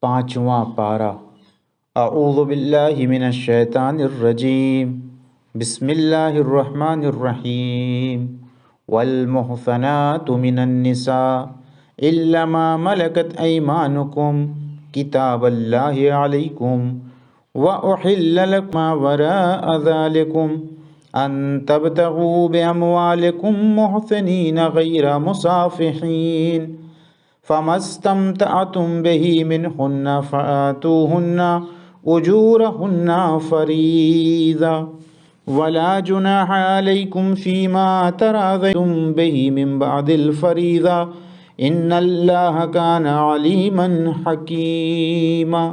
पाँचवा पारा। अऊज़ु बिल्लाहि मिनश शैतानिर रजीम। बिस्मिल्लाहिर्रहमानिर्रहीम। वल मुहसनातु मिनन निसा इल्ला मा मलकत अयमानुकुम किताबल्लाहि अलैकुम व उहिल्ला लकुम मा वराअ ज़ालिकुम अन तबतगू बिअमवालिकुम मुहसिनीन गैर मुसाफिहीन फ़मस्तमतअतुम बिही मिनहुन्ना फ़आतूहुन्ना उजूरहुन्ना फ़रीज़ा वला जुनाहा अलैकुम फ़ीमा तराज़यतुम बिही मिन बअदिल फ़रीज़ा इन्नल्लाहा काना अलीमन हकीमा।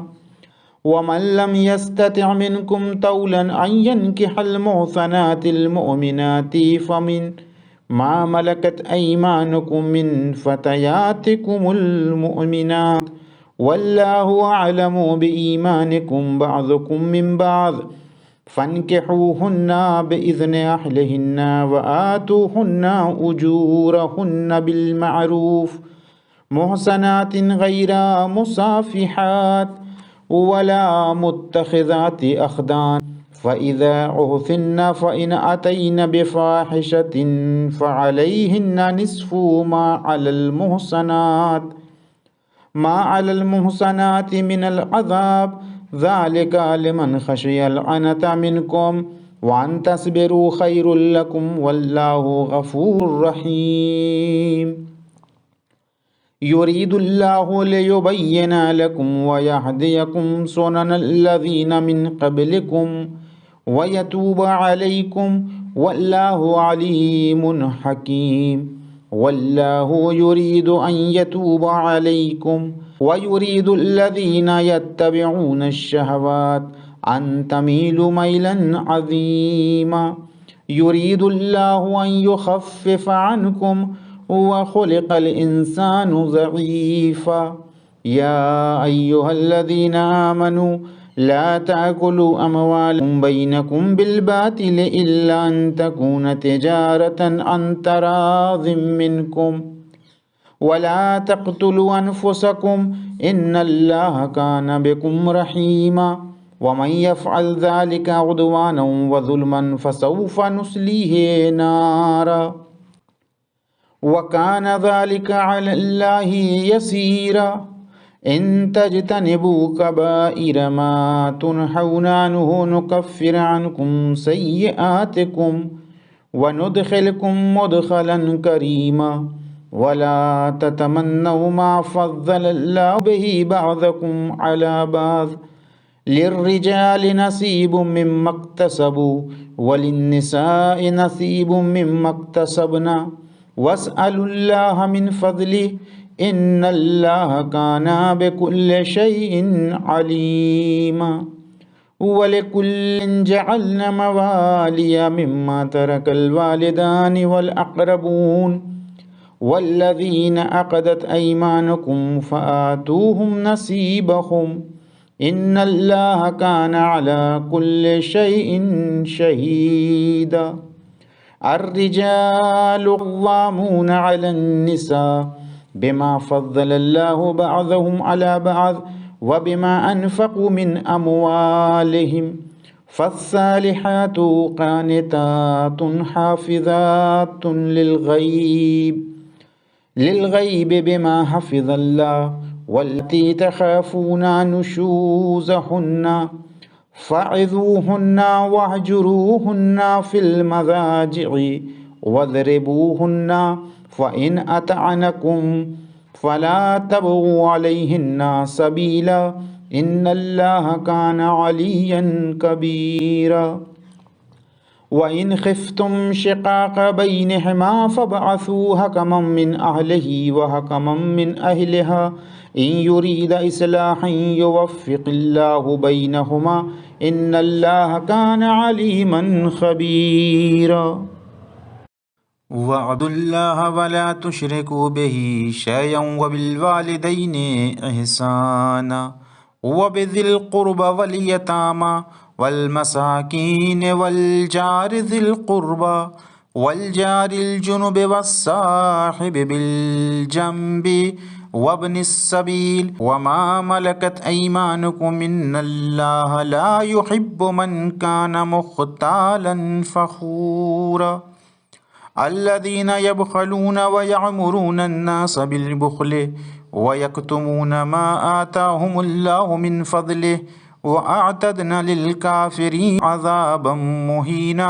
वमन लम यस्तति' मिनकुम तौलन अन यनकिहल मुहसनातिल मुअमिनाति फ़मिन मा मलकत अयमानुकुम मिन फ़तयातिकुमुल मुअमिनात वल्लाहु अअलमु बिईमानिकुम बअज़ुकुम मिन बअज़ फ़न्किहूहुन्ना बिइज़्नि अहलिहिन्ना व आतूहुन्ना उजूरहुन्ना बिलमअरूफ़ मुहसनातिन गैरा मुसाफ़िहात वला मुत्तख़िज़ाति अख़दान फ़इज़ा उहसिन्न फ़इन अतैन बिफ़ाहिशतिन फ़अलैहिन्ना निस्फ़ु मा अलल मुहसनाति मिनल अज़ाब ज़ालिका लिमन ख़शियल अनत मिनकुम व अन तस्बिरू खैरुल लकुम वल्लाहु गफ़ूरुर रहीम। युरीदुल्लाहु लियुबय्यिन लकुम व यहदियकुम सुननल्लज़ीना मिन क़ब्लिकुम व यतूब अलैकुम वल्लाहु अलीमुन हकीम। वल्लाहु युरीदु अन यतूब अलैकुम व युरीदुल्लज़ीना यत्तबिऊन अश-शहवात अन तमीलु मैलन अज़ीमा। युरीदुल्लाहु अन युख़फ़्फ़िफ़ अन्कुम व खुलिक़ल इंसानु ज़ईफ़ा। या अय्युहल्लज़ीना आमनू ला ताकुलू अमवालकुम बैनकुम बिलबातिल इल्ला अन तकून तिजारतन अन तराज़िम मिनकुम वला तक़्तुलू अनफुसकुम इन्नल्लाहा काना बिकुम रहीमा। वमन यफ़अल ज़ालिका उद्वानन व ज़ुल्मन फ़सौफ़ नुस्लीहि नारा व काना ज़ालिका अलल्लाहि यसीरा। इन तजतनिबू कबाइर मा तुनहौना अन्हु नुकफ़्फ़िर अन्कुम सय्यिआतिकुम व नुदख़िलकुम मुदख़लन करीमा। वला ततमन्नौ मा फ़ज़्ज़लल्लाहु बिही बअज़कुम अला बअज़ लिर्रिजालि नसीबुम मिम्मा इक्तसबू वलिन्निसाइ नसीबुम मिम्मा इक्तसबना वस्अलुल्लाह मिन फ़ज़्लिहि इन्नल्लाहा काना बिकुल्लि शैइन अलीमा। वलिकुल्लिन जअलना मवालिया मिम्मा तरकल वालिदानि वल अक़रबून वल्लज़ीना अक़दत अयमानुकुम फ़आतूहुम नसीबहुम इन्नल्लाहा काना अला कुल्लि शैइन शहीदा। अर्रिजालु क़व्वामूना अलन निसा बिमा फ़ज़्ज़लल्लाहु बअज़हुम अला बअज़ व बिमा अनफ़क़ू मिन अमवालिहिम फ़स्सालिहातु क़ानितातुन हाफ़िज़ातुन लिलग़ैब बिमा हफ़िज़ल्लाह वल्लती तख़ाफ़ूना नुशूज़हुन्ना फ़अज़ूहुन्ना वहजुरूहुन्ना फ़िल मज़ाजि'i वज़रिबूहुन्ना फ़इन अतअनकुम फ़ला तबग़ू अलैहिन्ना सबीला इन्नल्लाहा काना अलिय्यन कबीरा। व इन ख़िफ़्तुम शिक़ाक़ बैनिहिमा फ़बअसू हकमम मिन अहलिही व हकमम मिन अहलिहा इन युरीदा इस्लाहन युवफ़्फ़िक़िल्लाहु बैनहुमा इन्नल्लाहा काना अलीमन ख़बीरा। वअब्दुल्लाह वला तुश्रिकू बिही शैअन व बिलवालिदैनि इहसाना व बिज़िल क़ुर्बा वल यतामा वल मसाकीन वल जारि ज़िल क़ुर्बा वल जारिल जुनुबि वस्साहिबि बिल जंबि वब्निस सबील वमा मलकत ऐमानुकुम इन्नल्लाह ला युहिब्बु मन कान मुख्तालन फखूरा अल्लज़ीना यबखलूना व यअमुरूना अन्नास बिलबुख्ल व यक्तुमूना मा आताहुमुल्लाहु मिन फ़ज़लिहि व अअतदना लिलकाफ़िरीन अज़ाबन मुहीना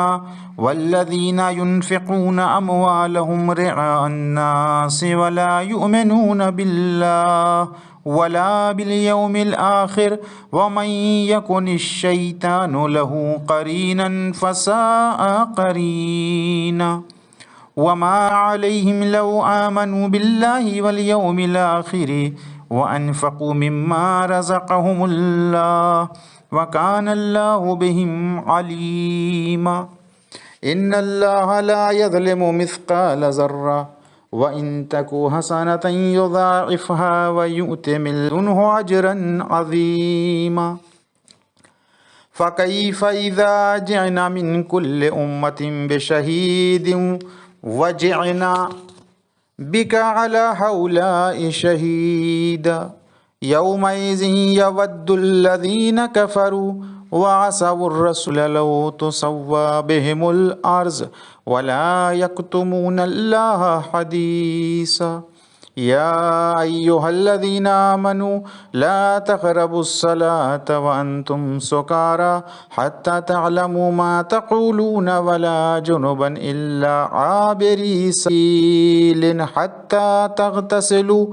वल्लज़ीना युनफ़िक़ूना अमवालहुम रिआअन नास व ला युमिनूना बिल्लाहि वला बिलयौमिल आखिर व मन यकुनिश्शैतानु लहू क़रीनन फ़साअ क़रीना वमा अलैहिम लौ आमनू बिल्लाहि वल यौमिल आखिरि व अनफ़क़ू मिम्मा रज़क़हुमुल्लाह व कानल्लाहु बिहिम अलीमा इन्नल्लाह ला यज़लिमु मिस्क़ाल ज़र्रा व इन तकु हसनतन युज़ाइफ़हा व यु'ति मिन लदुन्हु अजरन अज़ीमा फ़कैफ़ इज़ा जिअना मिन कुल्लि उम्मतिन बिशहीदिन व जिअना बिका अला हौलाइ शहीदा यौमइज़िन यवद्दुल्लज़ीना कफ़रू व असवुर्रसूल लौ तुसव्वा बिहिमुल अर्ज़ वला यक्तुमूनल्लाह हदीसा या अय्युहल्लज़ीना आमनू ला तक़रबुस्सलात व अंतुम सुकारा हत्ता तअलमू मा तक़ूलून वला जुनुबन इल्ला आबिरी सबीलिन हत्ता तग़तसिलू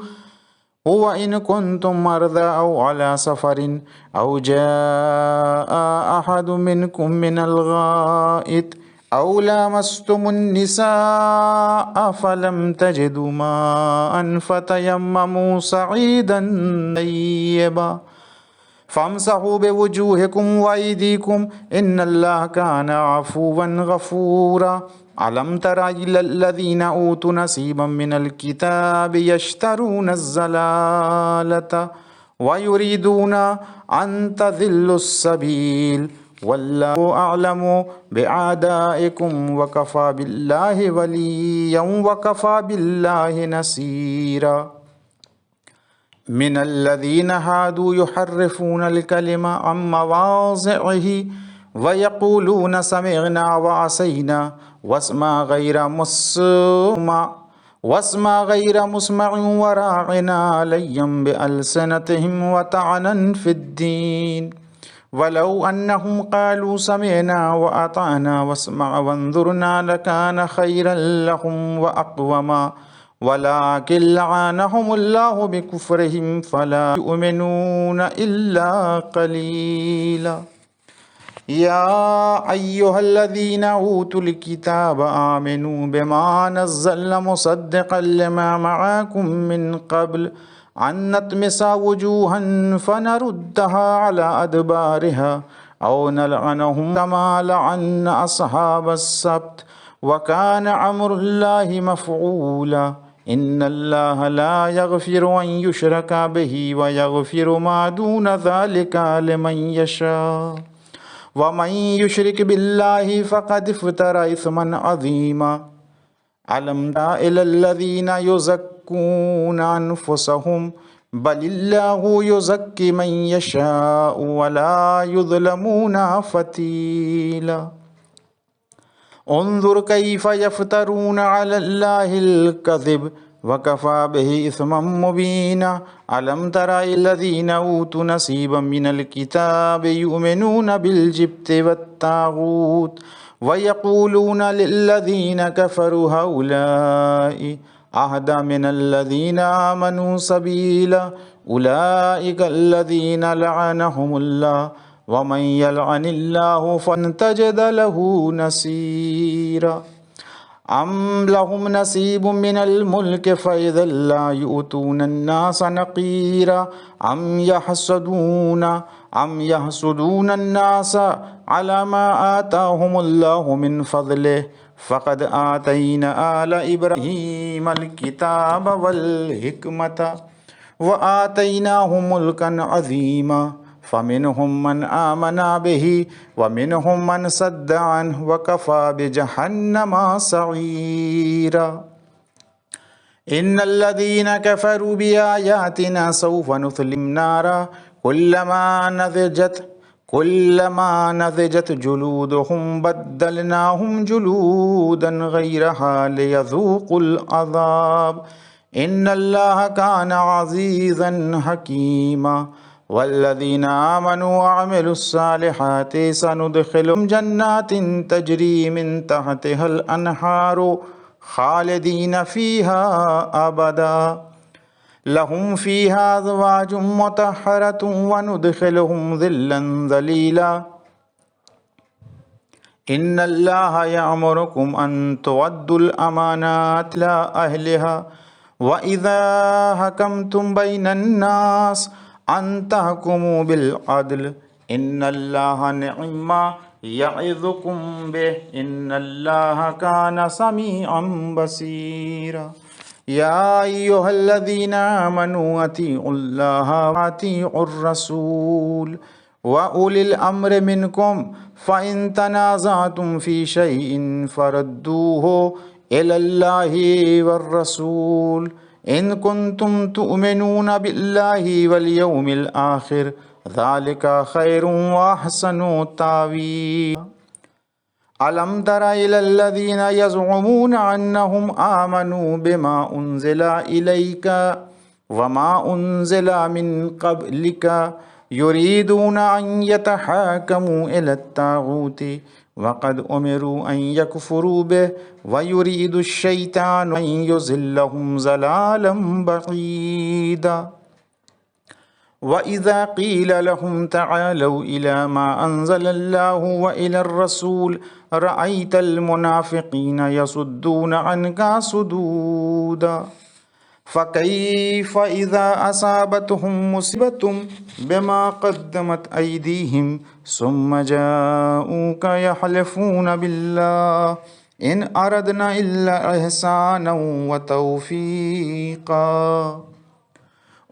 व इन कुंतुम मर्दा औ अला सफरिन औ जाअ अहदुम मिनकुम मिनल गाइत औ लामस्तुमुन निसाअ फलम तजिदू माअन फतयम्ममू सईदन तय्यबा फम्सहू बिवुजूहिकुम व अयदीकुम इन्नल्लाह कान अफ़ुव्वन गफ़ूरा अलम तरा इलल्लज़ीना ऊतू नसीबम मिनल किताबि यश्तरूनज़ ज़लालता व युरीदूना अन तज़िल्लुस सबील वल्लाहु अअलमु बिअअदाइकुम व कफ़ा बिल्लाहि वलिय्यन व कफ़ा बिल्लाहि नसीरा मिनल्लज़ीना हादू युहर्रिफ़ूनल कलिमा अन मवाज़िइहि व यक़ूलूना समिअना व असैना वस्मा गैर मुस्मअ व राअना लय्यन बिअल्सिनतिहिम व तअनन फ़िद्दीन वलौ अन्नहुम क़ालू समिअना व अताना वस्मा वंज़ुरना लकान खैरन लहुम व अक़वमा वलाकिन लअनहुमुल्लाहु बिकुफ़्रिहिम फला युमिनूना इल्ला क़लीला या अय्युहल्लज़ीना ऊतुल किताब आमिनू बिमा नज़्ज़लना मुसद्दिक़न लिमा मअकुम मिन क़ब्ल अन नतमिसा वुजूहन फनरुद्दहा अला अदबारिहा औ नलअनहुम कमा लअन्ना अस्हाबस सब्त व कान अम्रुल्लाहि मफ़ऊला इन्नल्लाह ला यग़फ़िरु अन युश्रका बिही व यग़फ़िरु मा दून ज़ालिका लिमन यशा व मन युश्रिक बिल्लाहि फ़क़द इफ़्तरा इस्मन अज़ीमा अलम तरा इलल्लज़ीना युज़क्कूना अनफ़ुसहुम बलिल्लाहु युज़क्की मन यशाअ वला युज़लमूना फ़तीला उन्ज़ुर कैफ़ यफ़्तरून अलल्लाहिल कज़िब व कफ़ा बिही इस्मम मुबीना अलम तरा इल्लज़ीना ऊतू नसीबम मिनल किताबि युमिनूना बिल जिब्ति वत्ताग़ूत व यक़ूलूना लिल्लज़ीना कफ़रू हऊलाइ अहदा मिनल्लज़ीना आमनू सबीला उलाइका अल्लज़ीना लअनहुमुल्लाह व मन यलअनिल्लाहु फ़लन तजिद लहू नसीरा अम लहुम नसीबुम मिनल मुल्क फ़इज़न ला यु'तूनन नास नक़ीरा अम यहसुदूनन नास अला मा आताहुमुल्लाहु मिन फ़ज़लिहि फ़क़द आतैना आला इब्राहीमल किताब वल हिकमता व आतैनाहुम मुल्कन अज़ीमा फ़मिनहुम मन आमना बिही व मिनहुम मन सद्द अन्हु व कफ़ा बिजहन्नमा सईरा इन्नल्लज़ीना कफ़रू बिआयातिना सौफ़ नुस्लिहिम नारा कुल्लमा नज़जत जुलूदुहुम बद्दलनाहुम जुलूदन गैरहा लियज़ूक़ुल अज़ाब इन्नल्लाह काना अज़ीज़न हकीमा वल्लज़ीना आमनू व अमिलुस्सालिहाति सनुदखिलुहुम जन्नातिन तजरी मिन तहतिहल अन्हारु खालिदीन फ़ीहा अबदा लहुम फ़ीहा अज़वाजुम मुतहहरतुम व नुदखिलुहुम ज़िल्लन ज़लीला इन्नल्लाह यअमुरुकुम अन तुअद्दुल अमानाति इला अहलिहा व इज़ा हकमतुम बैनन्नास अन तहकुमू बिल अद्ल इन्नल्लाह निअम्मा यइज़ुकुम बिहि इन्नल्लाह काना समीअन बसीरा या अय्युहल्लज़ीना आमनू अतीउल्लाह व अतीउर रसूल व उलिल अम्रि मिनकुम फ़इन तनाज़अतुम फ़ी शैइन फ़रुद्दूहु इलल्लाहि वर रसूल इन कुन्तुम तुअमिनून बिल्लाहि वल यौमिल आखिर ज़ालिका खैरुन व अहसनु तावीला अलम तरा इलल्लज़ीना यज़उमूना अन्नहुम आमनू बिमा उन्ज़िला इलैका वमा उन्ज़िला मिन क़ब्लिका युरीदूना अन यतहाकमू इलत्तागूति वक़द उमिरू अन यकफ़ुरू बिहि व युरीदुश्शैतानु अन युज़िल्लहुम ज़लालन बईदा व इज़ा क़ील लहुम तआलौ इला मा अंज़लल्लाहु व इलर रसूल रअयतल मुनाफ़िक़ीन यसुद्दून अन्का सुदूदा फ़कैफ़ इज़ा असाबतहुम मुसीबतुम बिमा क़द्दमत अयदीहिम सुम्मा जाऊका यहलिफ़ून बिल्लाह इन अरदना इल्ला इहसानन व तौफ़ीक़ा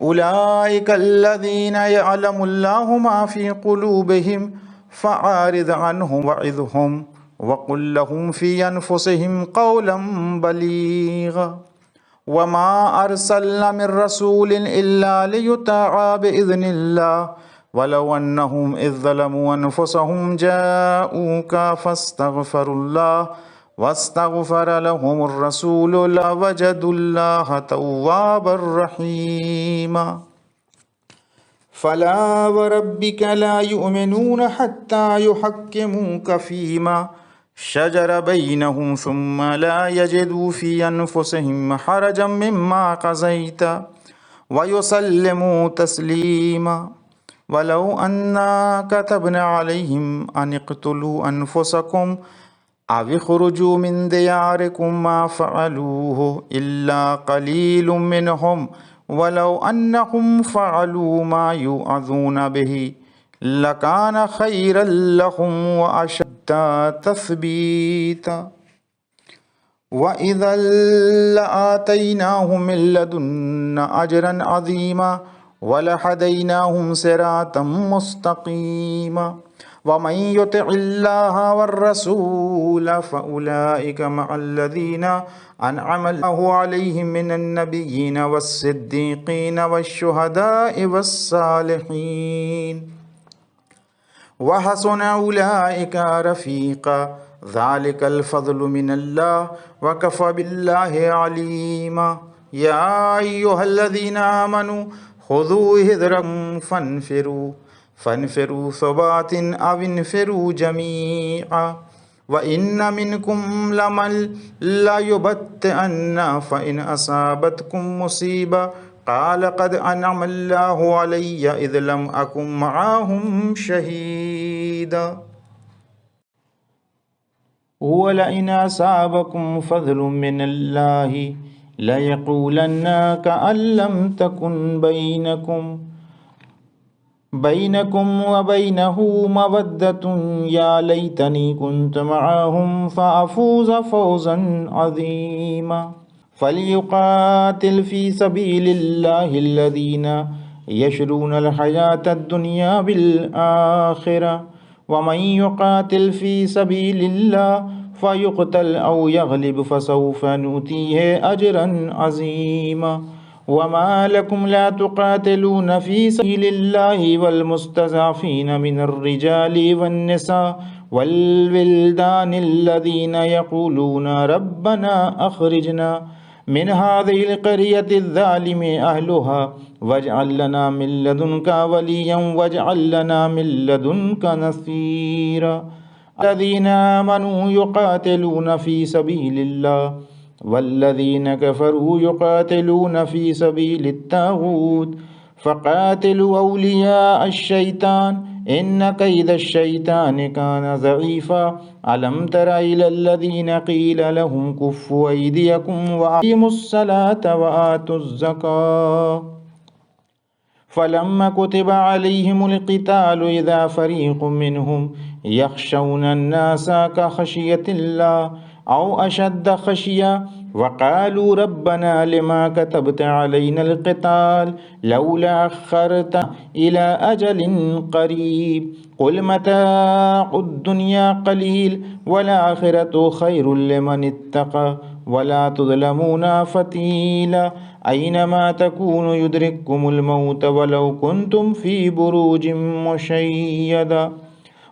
उलाइकल्लज़ीना यअलमुल्लाहु मा फ़ी क़ुलूबिहिम फ़अरिज़ अन्हुम वइज़हुम वक़ुल लहुम फ़ी अनफ़ुसिहिम क़ौलन बलीग़ा वमा अरसलना मिर रसूलिन इल्ला लियुताअ बिइज़्निल्लाह वलौ अन्नहुम इज़ ज़लमू अनफ़ुसहुम जाऊका फ़स्तग़फ़रुल्लाह वस्तग़फ़र लहुमुर रसूलु लवजदुल्लाह तव्वाबर रहीमा फ़ला वरब्बिका ला युमिनून हत्ता युहक्किमूका फ़ीमा शजर बैनहुम सुम्मा ला यजिदू फ़ी अनफ़ुसिहिम हरजम मिम्मा क़ज़ैत व युसल्लिमू तस्लीमा वलौ अन्ना कतबना अलैहिम अन इक़्तुलू अनफ़ुसकुम अव इख़्रुजू मिन दियारिकुम मा फ़अलूहु इल्ला क़लीलुम मिनहुम वलौ अन्नहुम फ़अलू मा युअज़ून बिही लकान खैरन लहुम व अशद्दा तस्बीता व इज़ल लआतैनाहुम मिन लदुन्ना अजरन अज़ीमा व लहदैनाहुम सिरातम मुस्तक़ीमा व मन युतिइल्लाह वर रसूल फ़उलाइका मअल्लज़ीना अनअम अल्लाहु अलैहिम मिनन नबिय्यीन वस्सिद्दीक़ीन वश्शुहदाኢ वस्सालिहीन व हसुन उलाइका रफ़ीक़ा ज़ालिकल फ़ज़्लु मिनल्लाह व कफ़ा बिल्लाहि अलीमा या अय्युहल्लज़ीना आमनू ख़ुज़ू हिज़्रकुम फ़न्फ़िरू सुबातिन अव इन्फ़िरू जमीअ व इन्न मिनकुम लमन लयुबत्तिअन्ना फ़इन असाबतकुम मुसीबा क़ाल क़द अनअम अल्लाहु अलय्या इज़ लम अकुन मअहुम शहीदा वलइन असाबकुम फ़ज़्लुम मिनल्लाहि लयक़ूलन्ना कअन लम तकुन बैनकुम व बैनहु मवद्दतुन या लैतनी कुन्तु मअहुम फ़अफ़ूज़ फ़ौज़न अज़ीमा फ़लयुक़ातिल फ़ी सबीलिल्लाहि अल्लज़ीना यशरूनल हयातद दुनिया बिल आखिरह व मन युक़ातिल फ़ी सबीलिल्लाह फ़युक़्तल औ यग़लिब फ़सौफ़ नूतीहि अजरन अज़ीमा। वमा लकुम ला तुक़ातिलून फ़ी सबीलिल्लाहि वल मुस्तज़अफ़ीन मिनर रिजालि वन्निसा वल्विल्दानिल्लज़ीना यक़ूलून रब्बना अख़रिजना मिन हाज़िहिल क़रियति ज़्ज़ालिमि अहलुहा वजअल लना मिन लदुनका वलिय्यन वजअल लना मिन लदुनका नसीरा। अल्लज़ीना आमनू युक़ातिलून फ़ी सबीलिल्लाह वल्लज़ीना कफ़रू युक़ातिलून फ़ी सबीलित ताग़ूत फ़क़ातिलू औलियाअश-शैतान इन्न कैदश-शैतानि कान ज़ईफ़ा। अलम तरा इलल्लज़ीना क़ील लहुम कुफ़्फ़ू अयदियकुम व अक़ीमुस्सलाता व आतुज़्ज़काता फ़लम्मा कुतिबा अलैहिमुल क़ितालु इज़ा फ़रीक़ुम मिनहुम यख़शौना अन्नासा कख़शियतिल्लाह औ अशद्द ख़शिया वक़ालू रब्बना लिमा कतबता अलैनल क़िताल लौला अख़्ख़रतना इला अजलिन क़रीब क़ुल मताउद दुनिया क़लील वल आख़िरतु ख़ैरुल लिमन इत्तक़ा वला तुज़लमूना फ़तीला। ऐनमा तकूनु युद्रिक्कुमुल मौत वलौ कुन्तुम फ़ी बुरूजिम मुशय्यदा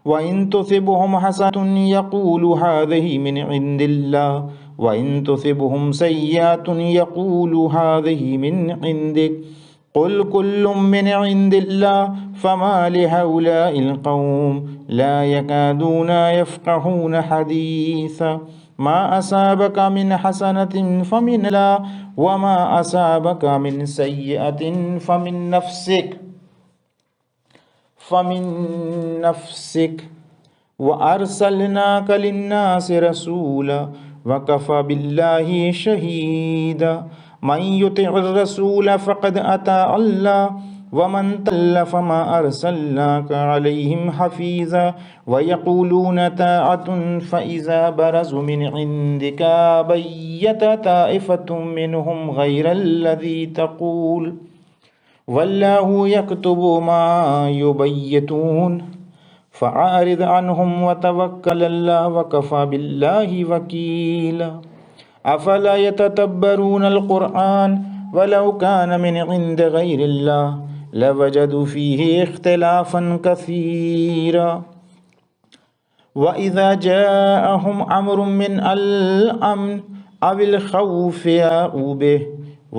व इन तुसिबहुम हसनतुन यक़ूलू हाज़िही मिन इंदिल्लाह व इन तुसिबहुम सय्यअतुन यक़ूलू हाज़िही मिन इंदिक क़ुल कुल्लुम मिन इंदिल्लाह फ़मा लिहाउलाइल क़ौम ला यकादूना यफ़क़हूना हदीसा। मा असाबका मिन हसनतिन फ़मिनल्लाह व मा असाबका मिन सय्यअतिन फ़मिन नफ़्सिक व अरसलनाका लिन्नासि रसूला व कफ़ा बिल्लाहि शहीदा। मन युतिइर रसूल फ़क़द अता अल्लाह व मन तवल्ला फ़मा अरसलनाका अलैहिम हफ़ीज़ा व यक़ूलून ताअतुन फ़इज़ा बरज़ू मिन इंदिका बय्यत ताइफ़तुम मिनहुम ग़ैरल्लज़ी तक़ूल वल्लाहु यक्तुबु मा युबय्यितून फ़अरिज़ अन्हुम व तवक्कल अल्लाह व कफ़ा बिल्लाहि वकीला। अफ़ला यतदब्बरूनल क़ुरआन वलौ कान मिन इंदि ग़ैरिल्लाह लवजदू फ़ीहि इख़्तिलाफ़न कसीरा। व इज़ा जाअहुम अम्रुम मिनल अम्न अविल ख़ौफ़ि अज़ाऊ बिहि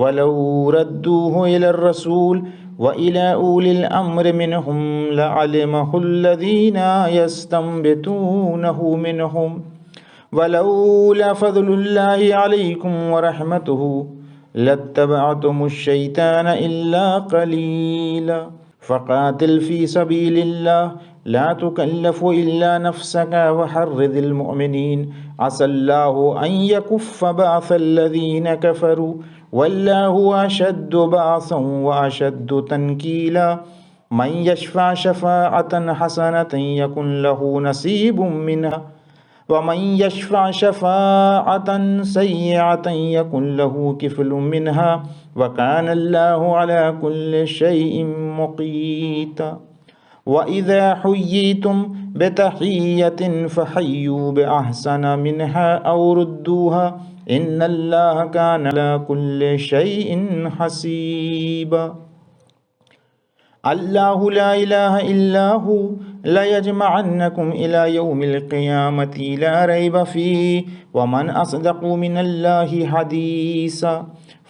वलौ रद्दूहु इलर रसूल व इला उलिल अम्रि मिनहुम लअलिमहुल्लज़ीना यस्तंबितूनहु मिनहुम वलौला फ़ज़्लुल्लाहि अलैकुम व रहमतुहु लत्तबअतुमुश्शैतान इल्ला क़लीला। फ़क़ातिल फ़ी सबीलिल्लाह ला तुकल्लिफ़ु इल्ला नफ़्सका व हर्रिज़िल मुअमिनीन असल्लाहु अन यकुफ़्फ़ बअसल्लज़ीना कफ़रू वल्लाहु अशद्दु बअसन व अशद्दु तनकीला। मन यशफ़अ शफ़ाअतन हसनतन यकुन लहु नसीबुम मिन्हा व मन यशफ़अ शफ़ाअतन सय्यअतन यकुन लहु किफ़लुम मिन्हा व कान अल्लाहु अला कुल्लि शैइन मुक़ीता। व इज़ा हुय्यितुम बितहिय्यतिन फ़हय्यू बिअहसन मिन्हा औ रुद्दूहा इन्नल्लाह कान अला कुल्लि शैइन हसीबा। अल्लाहु ला इलाहा इल्ला हु लयजमअन्नकुम इला यौमिल क़ियामति ला रैब फ़ीहि व मन अस्दक़ु मिनल्लाहि हदीसा।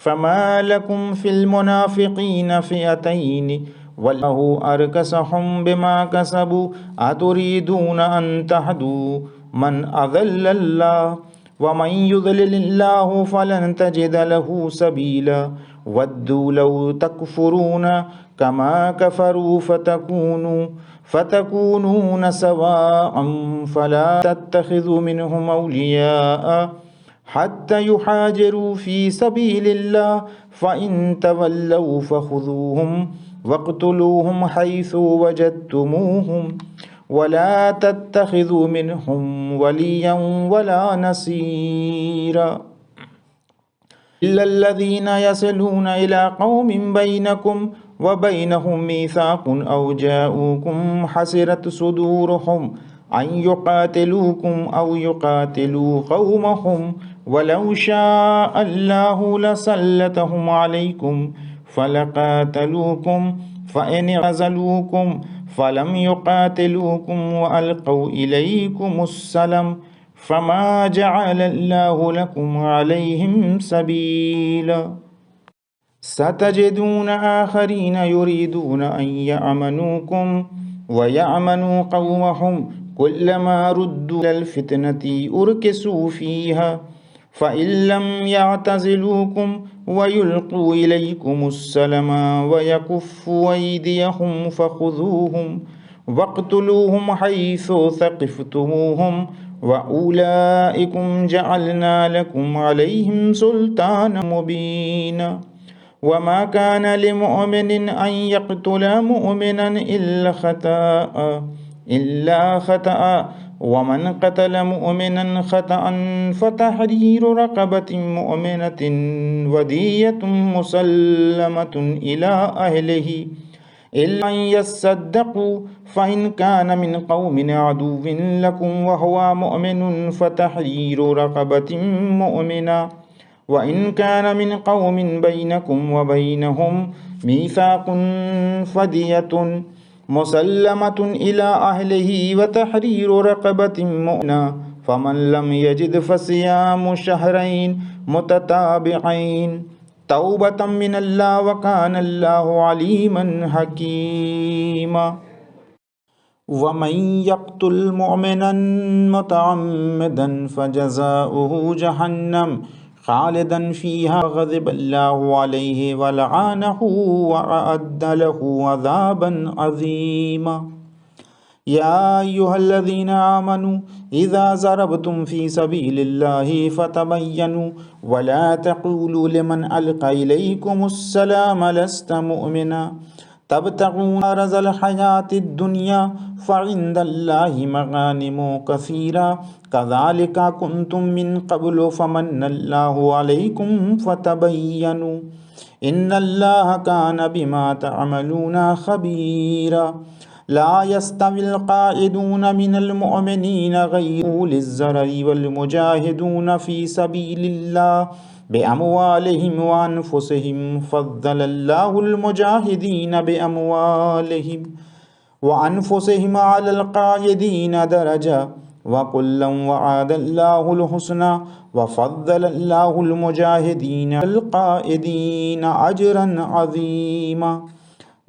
फ़मा लकुम फ़िल मुनाफ़िक़ीन फ़िअतैनि वल्लाहु अरकसहुम बिमा कसबू अतुरीदून अन तहदू मन अज़ल्लल्लाह व मन युज़्लिलिल्लाहु फ़लन तजिद लहु सबीला। वद्दू लौ तकफ़ुरून कमा कफ़रू फ़तकूनून सवाअन फ़ला तत्तख़िज़ू मिनहुम औलियाअ हत्ता युहाजिरू फ़ी सबीलिल्लाह फ़इन तवल्लौ फ़ख़ुज़ूहुम वक़्तुलूहुम हैसु वजदतुमूहुम वला तत्तख़िज़ू मिनहुम वलिय्यन वला नसीरा। इल्लल्लज़ीना यसिलून इला क़ौमिन बैनकुम व बैनहुम मीसाक़ुन औ जाऊकुम हसिरत सुदूरुहुम अन युक़ातिलूकुम औ युक़ातिलू क़ौमहुम वलौ शाअ अल्लाहु लसल्लतहुम अलैकुम फ़लक़ातलूकुम फ़इन अज़लूकुम फ़लम युक़ातिलूकुम व अलक़ौ इलैकुमुस्सलम फ़मा जअलल्लाहु लकुम अलैहिम सबीला। सतजिदून आखरीन युरीदून अन यअमनूकुम व यअमनू क़ौमहुम कुल्लमा रुद्दू इलल फ़ितनति उरकिसू फ़ीहा फ़इन लम यअतज़िलूकुम व युल्क़ू इलैकुमुस्सलमा व यकुफ़्फ़ू अयदियहुम फ़ख़ुज़ूहुम वक़्तुलूहुम हैसु सक़िफ़्तुमूहुम व उलाइकुम जअलना लकुम अलैहिम सुल्तानन मुबीना। वमा कान लिमुअमिनिन अन यक़्तुला मुअमिनन इल्ला ख़तअ वमन क़तल मुअमिनन ख़तअन फ़तहरीरु रक़बतिन मुअमिनतिन वदिय्यतुन मुसल्लमतुन इला अहलिही इल्ला अन यस्सद्दक़ू फ़इन कान मिन क़ौमिन अदुव्विन लकुम व हुवा मुअमिनुन फ़तहरीरु रक़बतिन मुअमिना व इन कान मिन क़ौमिन बैनकुम व बैनहुम मीसाक़ुन फ़दियतुन मुसल्लमतुन इला अहलिही व तहरीरु रक़बतिन मुअमिना फ़मन लम यजिद फ़सियामु शहरैन मुतताबिअैन तौबतम मिनल्लाह व कानल्लाहु अलीमन हकीमा। वमन यक़्तुल मुअमिनन मुतअम्मिदन फ़जज़ाउहु जहन्नम ख़ालिदन फ़ीहा ग़ज़िबल्लाहु अलैहि व लअनहु व अअद्द लहु अज़ाबन अज़ीमा। या अय्युहल्लज़ीना आमनू इज़ा ज़रबतुम फ़ी सबीलिल्लाहि फ़तबय्यनू व ला तक़ूलू लिमन अल्क़ा इलैकुमुस्सलाम लस्त मुअमिना तबतगून अरज़ल हयातिद दुनिया फ़इंदल्लाहि मग़ानिमु कसीरा कज़ालिका कुन्तुम मिन क़ब्लु फ़मन्नल्लाहु अलैकुम फ़तबय्यनू इन्नल्लाह कान बिमा तअमलूना ख़बीरा। ला यस्तविल क़ाइदून मिनल मुअमिनीन ग़ैरु उलिज़ ज़ररि वल मुजाहिदून फ़ी सबीलिल्लाह बिअमवालिहिम व अनफुसिहिम फ़द्दलल्लाहुल मुजाहिदीन बिअमवालिहिम व अनफुसिहिम अलल क़ाइदीन दरजा व कुल्लन वअदल्लाहुल हुस्ना व फ़द्दलल्लाहुल मुजाहिदीन अलल क़ाइदीन अजरन अज़ीमा।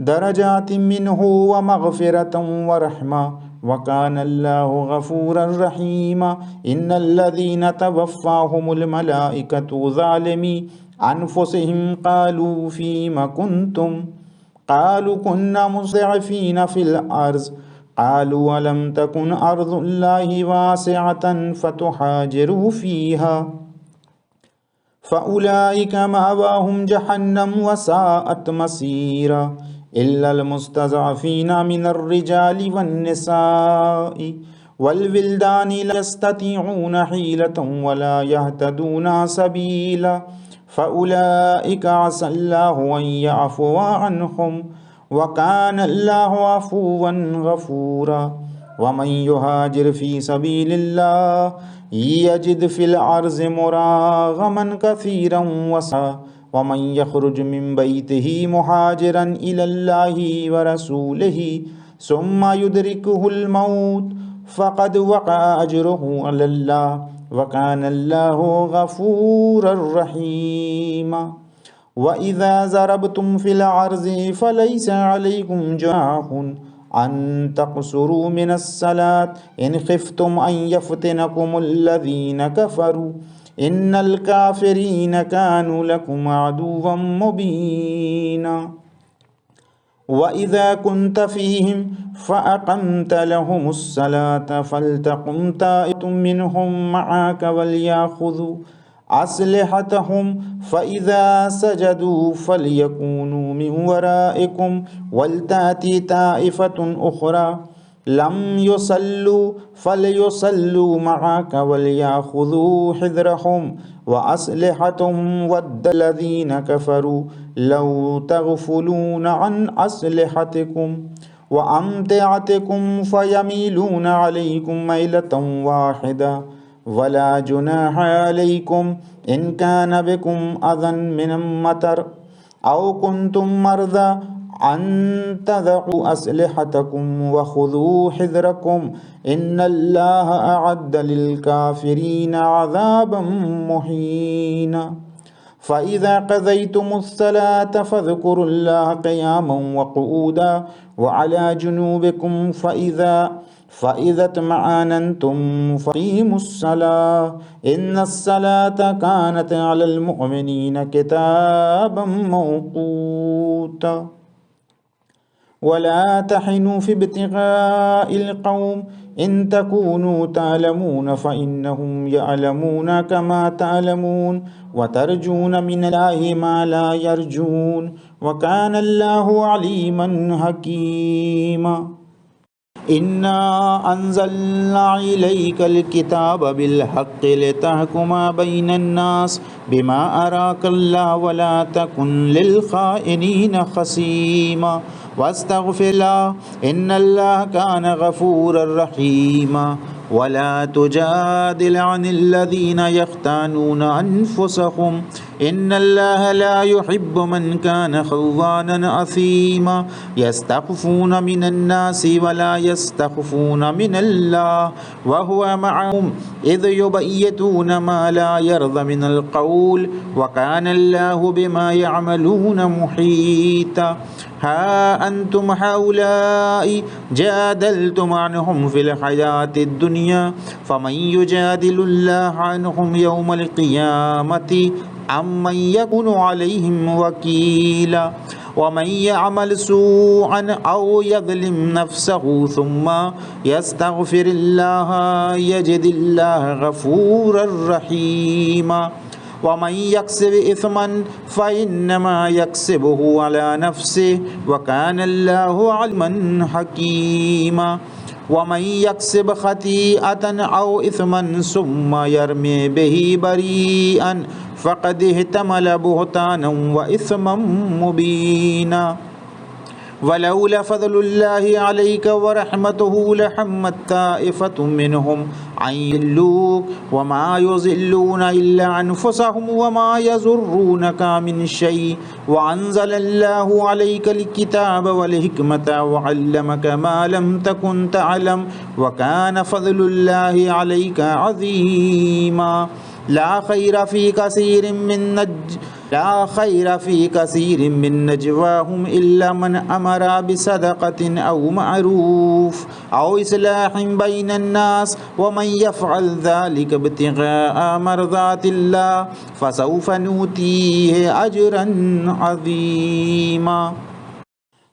दरजातिन मिन्हु व मग़फ़िरतन व रहमा व कानल्लाहु गफ़ूरर रहीमा। इन्नल्लज़ीना तवफ़्फ़ाहुमुल मलाइकतु ज़ालिमी अनफुसिहिम क़ालू फ़ीमा कुन्तुम क़ालू कुन्ना मुस्तज़अफ़ीन फ़िल अर्ज़ क़ालू अलम तकुन अर्ज़ुल्लाहि वासिअतन फ़तुहाजिरू फ़ीहा फ़उलाइका मअवाहुम जहन्नम व साअत मसीरा इल्लल मुस्तज़अफ़ीन मिनर रिजालि वन निसाइ वल विल्दानि ला यस्ततीऊन हीलतन वला यहतदून सबीला फ़उलाइका असल्लाहु अन यअफ़ुव अन्हुम व कानल्लाहु अफ़ुव्वन गफ़ूरा। वमन युहाजिर फ़ी सबीलिल्लाह यजिद फ़िल अर्ज़ि मुराग़मन कसीरन वसा वमन यख़रुज मिन बैतिही मुहाजिरन इलल्लाहि व रसूलिही सुम्मा युदरिकुहुल मौत फ़क़द वक़अ अजरुहु अलल्लाह व कानल्लाहु गफ़ूरर रहीमा। व इज़ा ज़रबतुम फ़िल अर्ज़ि फ़लैसा अलैकुम जुनाहुन अन तक़्सुरू मिनस्सलात इन ख़िफ़्तुम अन यफ़्तिनकुमुल्लज़ीना कफ़रू इन्नल काफ़िरीन कानू लकुम अदुव्वन मुबीना। व इज़ा कुन्त फ़ीहिम फ़अक़म्त लहुमुस्सलात फ़ल्तक़ुम ताइफ़तुम मिन्हुम मअक वलियाख़ुज़ू अस्लिहतहुम फ़इज़ा सजदू फ़लियकूनू मिन वराइकुम वलताति ताइफ़तुन उख़रा लम युसल्लू फ़लयुसल्लू मअक वलियाख़ुज़ू हिज़्रहुम व अस्लिहतहुम वद्दल्लज़ीन कफ़रू लौ तग़फ़ुलून अन अस्लिहतिकुम وأمتعتكم فيميلون عليكم ميلة واحدة ولا جناح عليكم إن كان بكم أذى من المطر أو كنتم مرضى أن تضعوا أسلحتكم وخذوا حذركم إن الله أعد للكافرين عذابا مهينا. فإذا قضيتم الصلاة فاذكروا الله قياما وقعودا وعلى جنوبكم فإذا اطمأننتم فأقيموا الصلاة إن الصلاة كانت على المؤمنين كتابا موقوتا. ولا تحنوا في ابتغاء القوم إن تكونوا تعلمون فإنهم يعلمون كما تعلمون وترجون من الله ما لا يرجون وكان الله عليما حكيما. إنا أنزلنا إليك الكتاب بالحق لتحكم بين الناس بما أراك الله ولا تكن للخائنين خصيما واستغفر الله إن الله كان غفورا رحيما. ولا تجادل عن الذين يختانون أنفسهم إن الله لا يحب من كان خوانا أثيما يستخفون من الناس ولا يستخفون من الله وهو معهم إذ يبيتون ما لا يرضى من القول وكان الله بما يعملون محيطا. ها أنتم هؤلاء جادلتم عنهم في الحياة الدنيا فمن يجادل الله عنهم يوم القيامة أمن يكون عليهم وكيلا. ومن يعمل سوءا أو يظلم نفسه ثم يستغفر الله يجد الله غفورا رحيما. ومن يكسب إثما فإنما يكسبه على نفسه وكان الله علما حكيما. ومن يكسب خطيئة أو إثما ثم يرمي به بريئا فقد احتمل بهتانا وإثما مبينا. ولولا فضل الله عليك ورحمته لحمت طائفة منهم أن يضلوك وما يضلون إلا أنفسهم وما يضرونك من شيء وأنزل الله عليك الكتاب والحكمة وعلمك ما لم تكن تعلم وكان فضل الله عليك عظيما. لا خير في كثير من نجواهم إلا من أمر بصدقة أو معروف أو إصلاح بين الناس ومن يفعل ذلك ابتغاء مرضات الله فسوف نؤتيه أجرا عظيما.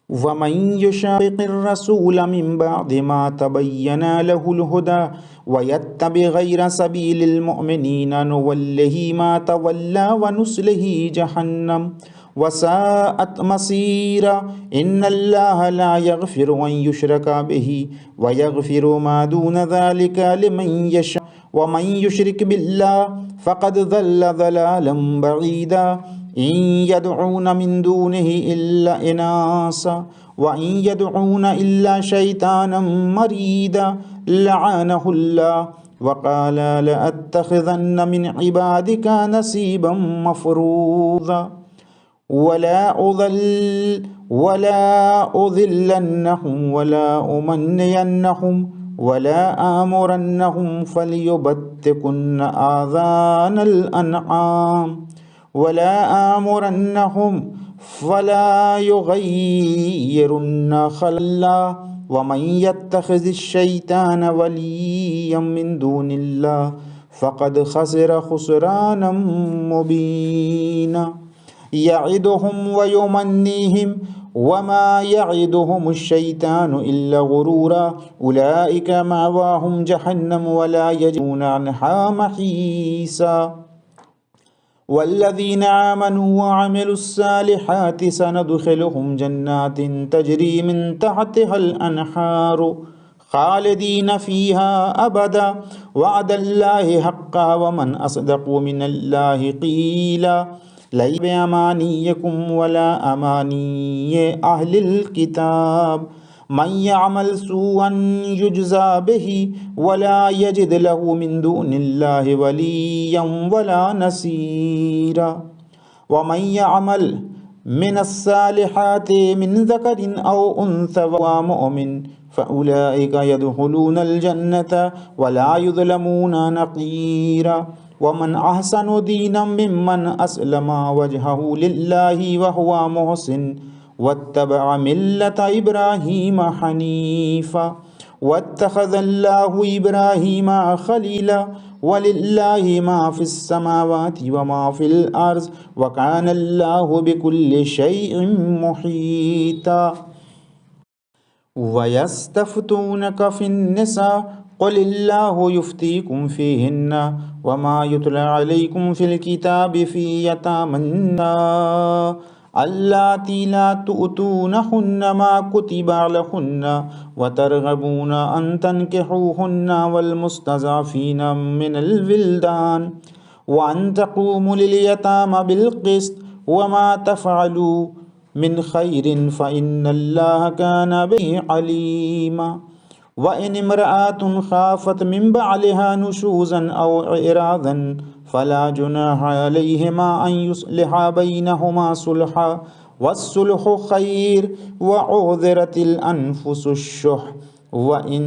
ومن يشاقق الرسول من بعد ما تبين له الهدى ويتبع غير سبيل المؤمنين نوله ما تولى ونصله جهنم وساءت مصيرا. إن الله لا يغفر أن يشرك به ويغفر ما دون ذلك لمن يشاء ومن يشرك بالله فقد ضل ضلالا بعيدا. إن يدعون من دونه إلا إناثا وإن يدعون إلا شيطانا مريدا لعنه الله وقال لأتخذن من عبادك نصيبا مفروضا. ولا أذلنهم ولا أمنينهم ولا آمرنهم فليبتكن آذان الأنعام ولا آمرنهم فلا يغيرن خلق الله ومن يتخذ الشيطان وليا من دون الله فقد خسر خسرانا مبينا. يعدهم ويمنيهم وما يعدهم الشيطان إلا غرورا أولئك مأواهم جهنم ولا يجدون عنها محيصا. والذين آمنوا وعملوا الصالحات سندخلهم جنات تجري من تحتها الأنهار خالدين فيها أبدا وعد الله حقا ومن أصدق من الله قيلا. ليس بأمانيكم ولا أماني أهل الكتاب मन यअमल सूअन युज्ज़ा बिही वला यजिद लहू मिन दूनिल्लाहि वलिय्यन वला नसीरा। व मन यअमल मिनस्सालिहाति मिन ज़करिन औ उन्सा वहुव मुमिन फ़उलाइका यदखुलूनल जन्नत वला युज़लमूना नक़ीरा। वमन अहसनु दीनम मिम्मन अस्लमा वजहहु लिल्लाहि वहुव मुहसिन वत्तबअ मिल्लत इब्राहीम हनीफ़ा वत्तख़ज़ल्लाहु इब्राहीम ख़लीला वलिल्लाहि मा फ़िस्समावाति व मा फ़िल अर्ज़ व कानल्लाहु बिकुल्लि शैइन मुहीता। वयस्तफ़्तूनक फ़िन्निसा क़ुलिल्लाहु युफ़्तीकुम फ़ीहिन्ना वमा युतला अलैकुम फ़िल किताबि फ़ी यतामन्ना अल्लाती ला तुअतूनहुन्ना मा कुतिबा लहुन्ना व तरग़बूना अन तन्किहूहुन्ना वल मुस्तज़अफ़ीना मिनल विल्दान व अन तक़ूमू लिल यतामा बिल क़िस्त व मा तफ़अलू मिन ख़ैरिन फ़इन्नल्लाह कान बिही अलीमा। व इन इम्रअतुन ख़ाफ़त मिन बअलिहा नुशूज़न औ इरादन फ़ला जुनाहा अलैहिमा अन युस्लिहा बैनहुमा सुलहा वस्सुल्हु ख़ैर व उज़िरतिल अनफुसुश्शुह व इन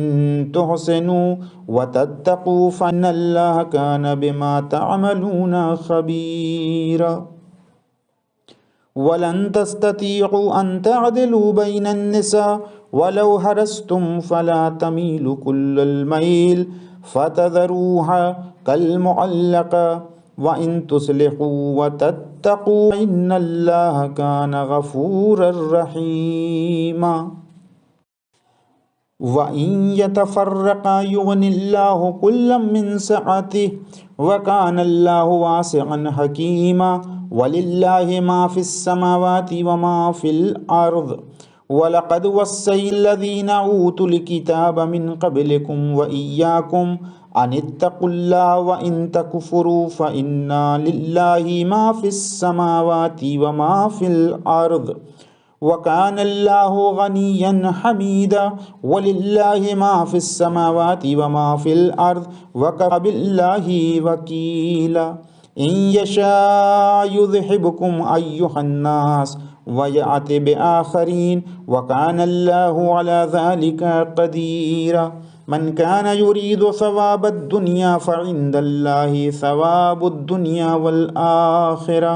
तुहसिनू व तत्तक़ू फ़इन्नल्लाह कान बिमा तअमलूना ख़बीरा। वलन तस्ततीअू अन तअदिलू बैनन निसा वलौ हरस्तुम फला तमीलू कुल्लल मैल फ़तज़रूहा कल्मुअल्लक़ा व इन तुस्लिहू व तत्तक़ू इन्नल्लाह कान गफ़ूरर रहीमा। व इन यतफ़र्रक़ा युग़निल्लाहु कुल्लम मिन सअतिही व कानल्लाहु वासिअन हकीमा। वलिल्लाहि मा फ़िस्समावाति व मा फ़िल अर्ज़ वलक़द वस्सय्नाल्लज़ीना ऊतुल किताब मिन क़ब्लिकुम व इय्याकुम अनित्तक़ुल्लाह व इन तकफ़ुरू फ़इन्ना लिल्लाहि मा फ़िस्समावाति व मा फ़िल अर्ज़ व कानल्लाहु गनिय्यन हमीदा। वलिल्लाहि मा फ़िस्समावाति व मा फ़िल अर्ज़ व कफ़ा बिल्लाहि वकीला। इन यशा युज़हिबकुम अय्युहन्नास व यअति बिआखरीन व कानल्लाहु अला ज़ालिका क़दीरा। मन कान युरीदु सवाबद दुनिया फ़इंदल्लाहि सवाबुद दुनिया वल आखिरा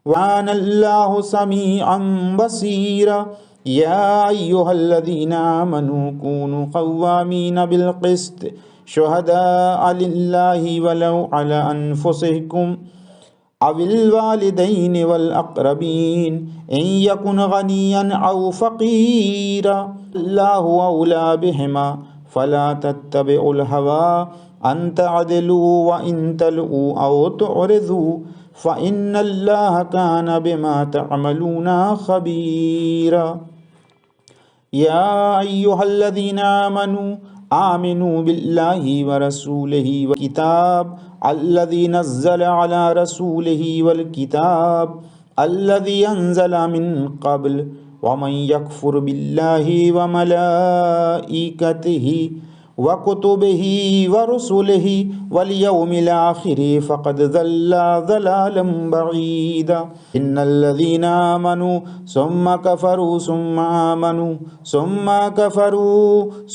व कानल्लाहु समीअन बसीरा। या अय्युहल्लज़ीना आमनू कूनू क़व्वामीन बिल क़िस्त शुहदाअ लिल्लाहि वलौ अला अनफुसिकुम अविल वालिदैनि वल अक़रबीन इन यकुन गनिय्यन औ फ़क़ीरा अल्लाहु औला बिहिमा फ़ला तत्तबिउल हवा अन तअदिलू व इन तलऊ औ तुअरिज़ू फ़इन्नल्लाह कान बिमा तअमलूना ख़बीरा। या अय्युहल्लज़ीना आमनू आमिनू बिल्लाहि व रसूलिहि व किताब अल्लज़ी नज़्ज़ल अला रसूलिहि वल किताब अल्लज़ी अंज़ल मिन क़ब्ल व मन यकफ़ुर बिल्लाहि व मलाइकतिहि व कुतुबिहि व रुसुलिहि वल यौमिल आखिरि फ़क़द ज़ल्ला ज़लालन बईदा। इन्नल्लज़ीना आमनू सुम्मा कफ़रू सुम्मा आमनू सुम्मा कफ़रू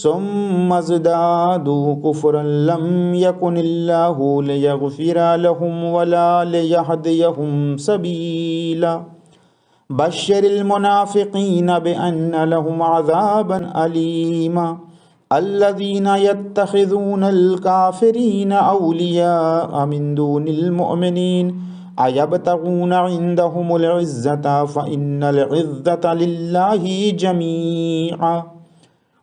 सुम्मा ज़दादू कुफ़्रन लम यकुनिल्लाहु लियग़फ़िर लहुम वला लियहदियहुम सबीला। बश्शिरिल मुनाफ़िक़ीन बिअन्न लहुम अज़ाबन अलीमा। अल्लज़ीना यत्तख़िज़ूनल काफ़िरीन औलियाअ मिन दूनिल मुअमिनीन अयब्तग़ूना इंदहुमुल इज़्ज़ता फ़इन्नल इज़्ज़ता लिल्लाहि जमीअ।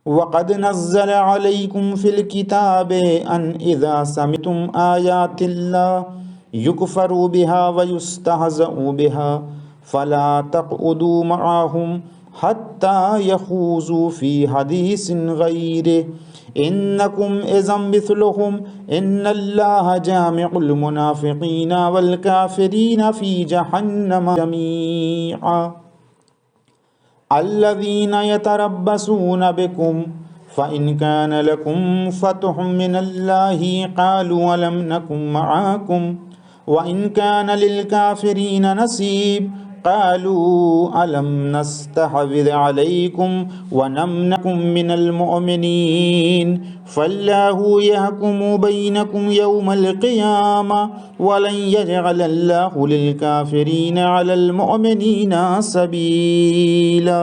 वक़द नज़्ज़ल अलैकुम फ़िल किताबि अन इज़ा समिअ्तुम आयातिल्लाहि युकफ़रु बिहा व युस्तहज़अु बिहा फ़ला तक़उदू मअहुम हत्ता यख़ूज़ू फ़ी हदीसिन ग़ैरिहि इन्नकुम इज़म मिस्लुहुम इन्नल्लाह जामिउल मुनाफ़िक़ीना वल काफ़िरीना फ़ी जहन्नम जमीअ। अल्लज़ीना यतरब्बसून बिकुम फ़इन कान लकुम फ़तहुम मिनल्लाहि क़ालू अलम नकुम मआकुम व इन कान लिलकाफ़िरीन नसीब क़ालू अलम नस्तहविज़ अलैकुम व नमनकुम मिनल मुअमिनीन फ़ल्लाहु यहकुमु बैनकुम यौमल क़ियामा व लन यजअलल्लाहु लिलकाफ़िरीन अलल मुअमिनीना सबीला।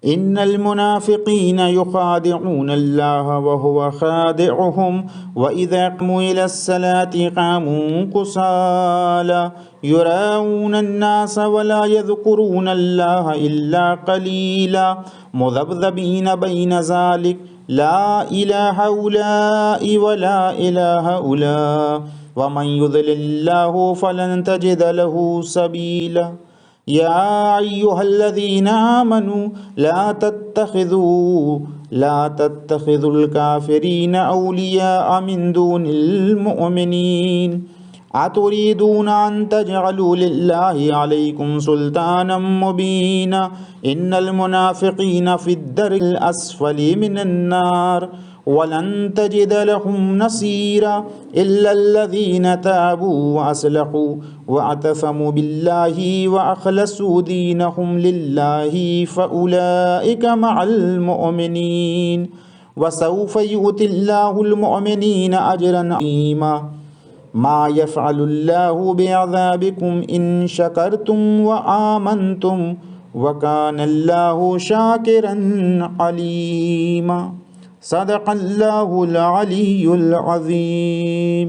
इन्नल मुनाफ़िक़ीन युख़ादिऊन अल्लाह व हुव ख़ादिउहुम व इज़ा क़ामू इलस्सलाति क़ामू कुसाला युराऊन अन्नास व ला यज़कुरून अल्लाह इल्ला क़लीला मुज़ब्ज़बीन बैन ज़ालिक ला इलाहा उलाइ व ला इलाहा उला व मन युज़लिल्लाहु फ़लन तजिद लहु सबीला। या अय्युहल्लज़ीना आमनू ला तत्तखिज़ुल काफ़िरीन औलिया मिन दूनिल मुअमिनीन अतुरीदून अन तजअलू लिल्लाहि अलैकुम सुल्तानम मुबीना इन्नल मुनाफ़िक़ीन फ़िद्दरकिल अस्फ़लि मिनन नार वलन तजिद लहुम नसीरा इल्लल्लज़ीना ताबू व असलहू व अतसमू बिल्लाहि व अख़लसू दीनहुम लिल्लाहि फ़उलाइका मअल मुअमिनीन व सौफ़ युअतिल्लाहुल मुअमिनीन अजरन अज़ीमा मा यफ़अलुल्लाहु बिअज़ाबिकुम इन शकरतुम व आमनतुम व कानल्लाहु शाकिरन अलीमा। सदक़ल्लाहुल अलीयुल अज़ीम।